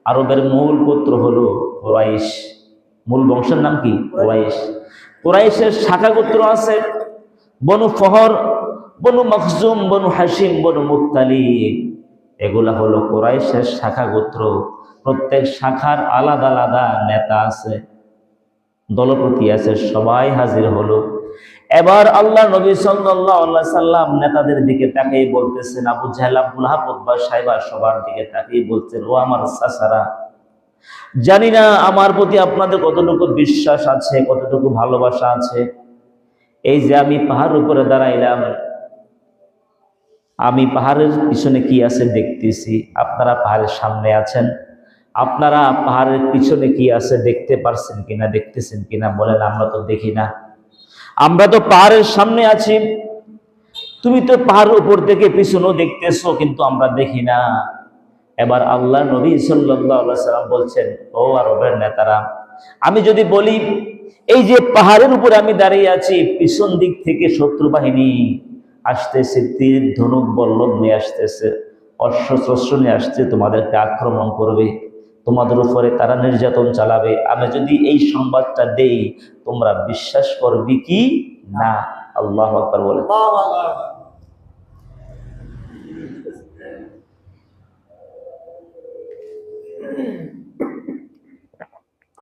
আরবের মূল গোত্র হলো কুরাইশ। মূল বংশের নাম কি? কুরাইশ। কুরাইশের শাখা গোত্র আছে বনু ফহর, বনু মখজুম, বনু হাসিম, বনু মুত্তালিব। এগুলা হলো কুরাইশের শাখা গোত্র। প্রত্যেক শাখার আলাদা আলাদা নেতা আছে, দলপতি আছে, সবাই হাজির হলো। এবার আল্লাহ নবী সাল্লাল্লাহু আলাইহি সাল্লাম নেতাদের দিকে তাকিয়ে বলতেছেন, আবু জাহেল, আবুল আহাব, উতবা, সাইবা সবার দিকে তাকিয়ে বলছেন, ও আমার চাচারা, জানি না আমার প্রতি আপনাদের কতটুকু বিশ্বাস আছে, কতটুকু ভালোবাসা আছে। এই যে আমি পাহাড়ের উপরে দাঁড়াইলাম, আমি পাহাড়ের পিছনে কি আছে দেখতেছি, আপনারা পাহাড়ের সামনে আছেন, আপনারা পাহাড়ের পিছনে কি আছে দেখতে পারছেন কিনা, দেখতেছেন কিনা? বলেন, আমরা তো দেখি না। আমরা তো পাহাড়ের সামনে আছি, তুমি তো পাহাড়ের উপর থেকে পিছনেও দেখতেছো, কিন্তু আমরা দেখি না। এবার আল্লাহ নবী সাল্লাল্লাহু আলাইহি সাল্লাম বলছেন, ও আরবের নেতারা, আমি যদি বলি এই যে পাহাড়ের উপরে আমি দাঁড়িয়ে আছি, পিছন দিক থেকে শত্রু বাহিনী আসতেছে, তীর ধনুক বল্লভ নিয়ে আসতেছে, অস্ত্র নিয়ে আসছে, তোমাদেরকে আক্রমণ করবে, তোমাদের উপরে তারা নির্যাতন চালাবে, আমি যদি এই সংবাদটা দেই, তোমরা বিশ্বাস করবে কি না? আল্লাহু আকবার বলে।